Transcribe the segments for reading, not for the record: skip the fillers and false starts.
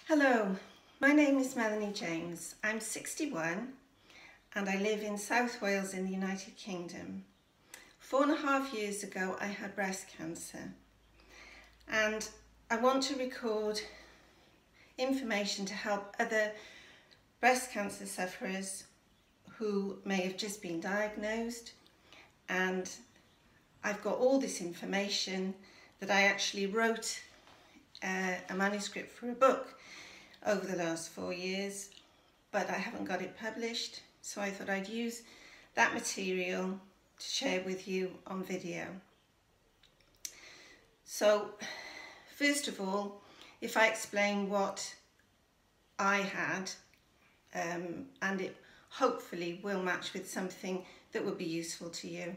Hello, my name is Melanie James. I'm 61 and I live in South Wales in the United Kingdom. 4.5 years ago I had breast cancer and I want to record information to help other breast cancer sufferers who may have just been diagnosed, and I've got all this information that I actually wrote a manuscript for a book over the last 4 years, but I haven't got it published, so I thought I'd use that material to share with you on video. So first of all, if I explain what I had, and it hopefully will match with something that would be useful to you.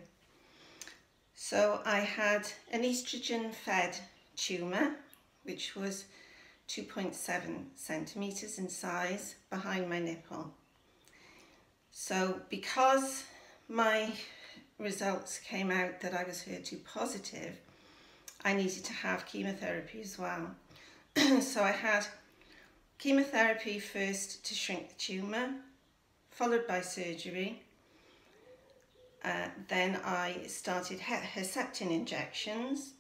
So I had an estrogen fed tumour, which was 2.7 centimetres in size behind my nipple. So because my results came out that I was HER2 positive, I needed to have chemotherapy as well. So I had chemotherapy first to shrink the tumour, followed by surgery. Then I started Herceptin injections,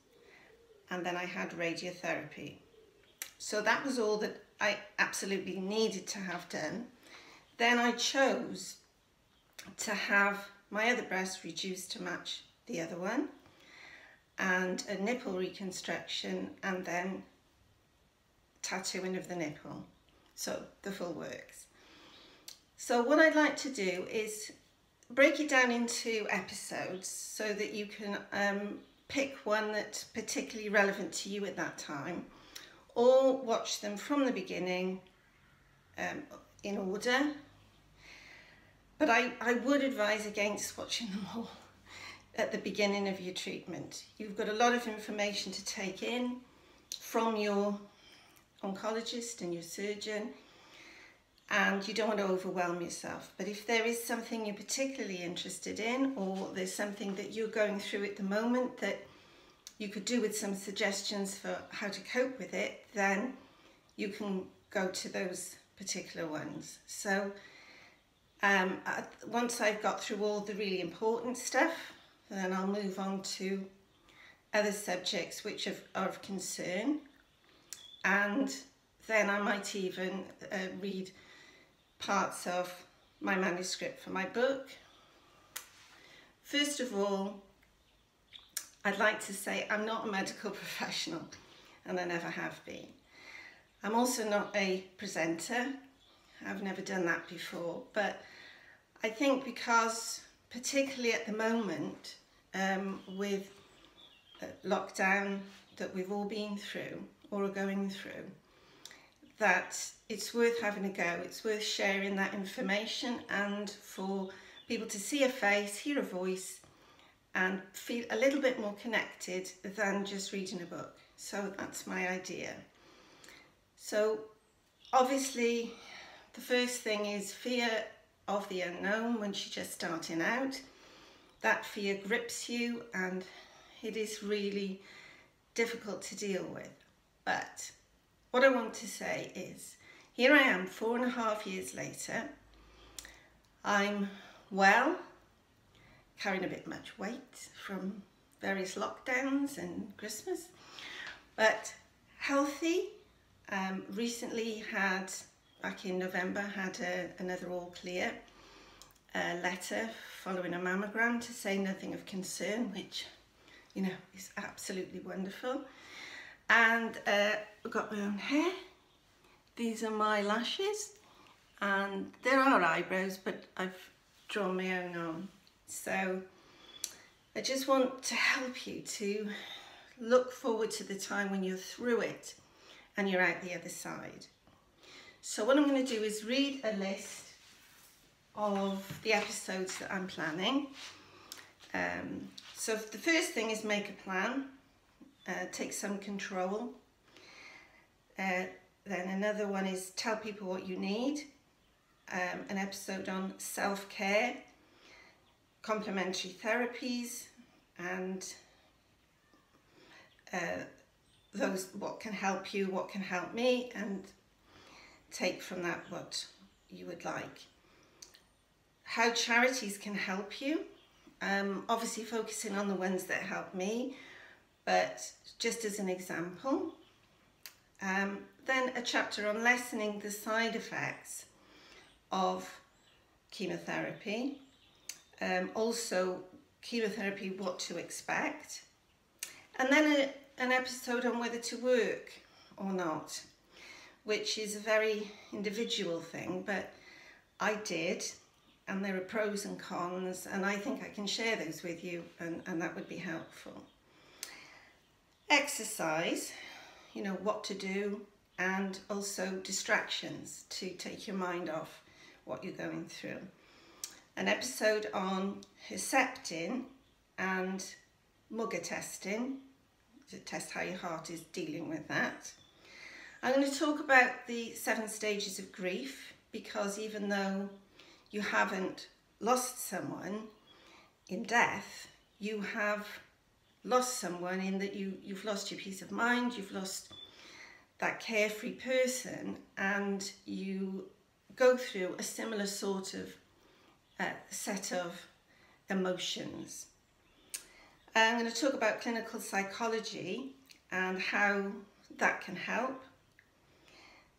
and then I had radiotherapy. So that was all that I absolutely needed to have done. Then I chose to have my other breast reduced to match the other one, and a nipple reconstruction, and then tattooing of the nipple. So the full works. So what I'd like to do is break it down into episodes so that you can pick one that's particularly relevant to you at that time, or watch them from the beginning in order. But I would advise against watching them all at the beginning of your treatment. You've got a lot of information to take in from your oncologist and your surgeon, and you don't want to overwhelm yourself. But if there is something you're particularly interested in, or there's something that you're going through at the moment that you could do with some suggestions for how to cope with it, then you can go to those particular ones. So once I've got through all the really important stuff, then I'll move on to other subjects which are of concern, and then I might even read parts of my manuscript for my book. First of all, I'd like to say I'm not a medical professional, and I never have been. I'm also not a presenter. I've never done that before, but I think because particularly at the moment with lockdown that we've all been through or are going through, that it's worth having a go. It's worth sharing that information, and for people to see a face, hear a voice, and feel a little bit more connected than just reading a book. So that's my idea. So obviously the first thing is fear of the unknown when you're just starting out. That fear grips you and it is really difficult to deal with. But what I want to say is, here I am 4.5 years later. I'm well, carrying a bit much weight from various lockdowns and Christmas, but healthy. Recently had, back in November, had another all clear letter following a mammogram to say nothing of concern, which, you know, is absolutely wonderful. And I've got my own hair. These are my lashes, and there are eyebrows, but I've drawn my own on. So I just want to help you to look forward to the time when you're through it and you're out the other side. So what I'm going to do is read a list of the episodes that I'm planning. So the first thing is make a plan, take some control. Then another one is tell people what you need. An episode on self-care, complementary therapies, and those what can help you, what can help me, and take from that what you would like. How charities can help you. Obviously focusing on the ones that help me, but just as an example. Then a chapter on lessening the side effects of chemotherapy. Also chemotherapy, what to expect. And then an episode on whether to work or not, which is a very individual thing, but I did, and there are pros and cons, and I think I can share those with you, and that would be helpful. Exercise, you know, what to do, and also distractions to take your mind off what you're going through. An episode on Herceptin and mugger testing, to test how your heart is dealing with that. I'm going to talk about the 7 stages of grief, because even though you haven't lost someone in death, you have lost someone in that you've lost your peace of mind, you've lost that carefree person, and you go through a similar sort of set of emotions. I'm going to talk about clinical psychology and how that can help.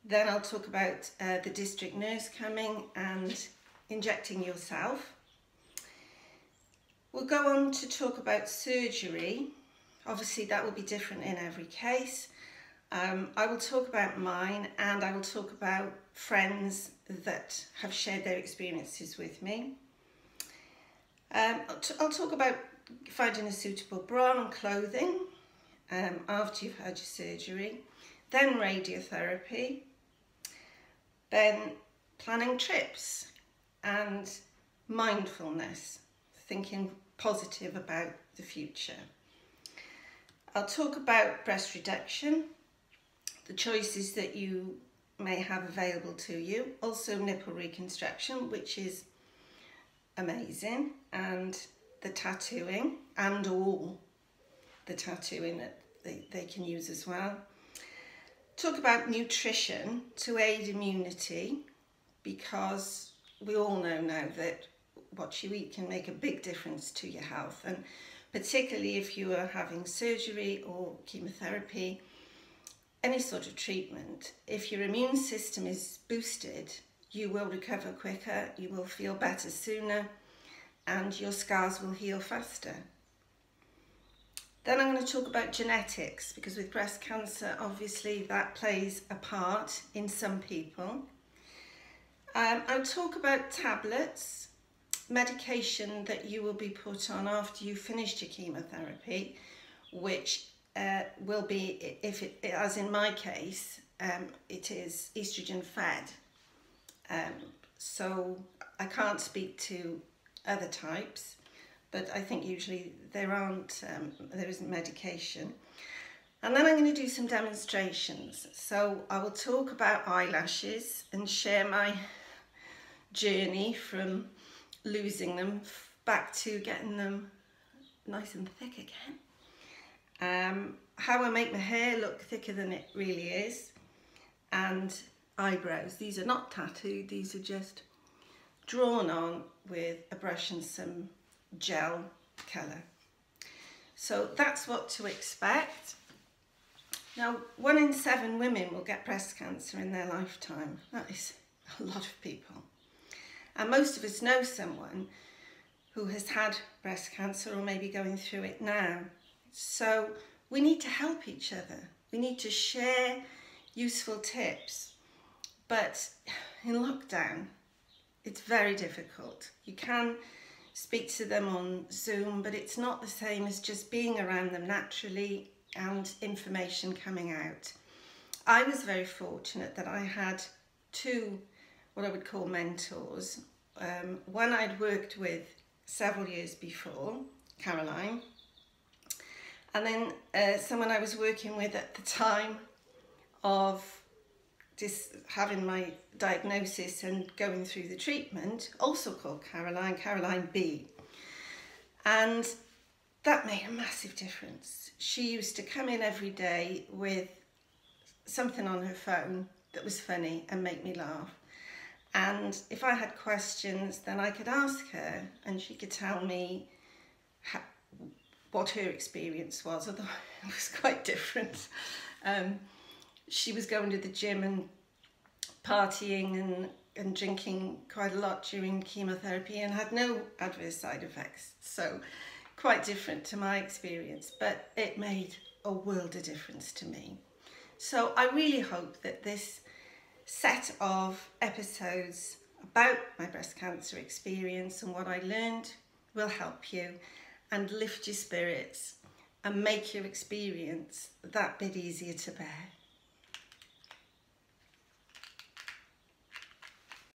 Then I'll talk about the district nurse coming and injecting yourself. We'll go on to talk about surgery. Obviously that will be different in every case. I will talk about mine, and I will talk about friends that have shared their experiences with me. I'll talk about finding a suitable bra and clothing after you've had your surgery, then radiotherapy, then planning trips and mindfulness, thinking positive about the future. I'll talk about breast reduction, the choices that you may have available to you, also nipple reconstruction, which is amazing, and the tattooing and all the tattooing that they can use as well. Talk about nutrition to aid immunity, because we all know now that what you eat can make a big difference to your health, and particularly if you are having surgery or chemotherapy, any sort of treatment, if your immune system is boosted, you will recover quicker, you will feel better sooner, and your scars will heal faster. Then I'm going to talk about genetics, because with breast cancer, obviously that plays a part in some people. I'll talk about tablets, medication that you will be put on after you've finished your chemotherapy, which will be, as in my case, it is estrogen fed. So I can't speak to other types, but I think usually there isn't medication. And then I'm going to do some demonstrations. So I will talk about eyelashes and share my journey from losing them back to getting them nice and thick again. How I make my hair look thicker than it really is, and eyebrows. These are not tattooed, these are just drawn on with a brush and some gel colour. So that's what to expect. Now, 1 in 7 women will get breast cancer in their lifetime. That is a lot of people. And most of us know someone who has had breast cancer or maybe going through it now. So we need to help each other. We need to share useful tips. But in lockdown, it's very difficult. You can speak to them on Zoom, but it's not the same as just being around them naturally and information coming out. I was very fortunate that I had 2 what I would call mentors. One I'd worked with several years before, Caroline, and then someone I was working with at the time of having my diagnosis and going through the treatment, also called Caroline, Caroline B. And that made a massive difference. She used to come in every day with something on her phone that was funny and make me laugh. And if I had questions, then I could ask her and she could tell me what her experience was, although it was quite different. She was going to the gym and partying and drinking quite a lot during chemotherapy and had no adverse side effects. So quite different to my experience, but it made a world of difference to me. So I really hope that this set of episodes about my breast cancer experience and what I learned will help you and lift your spirits and make your experience that bit easier to bear.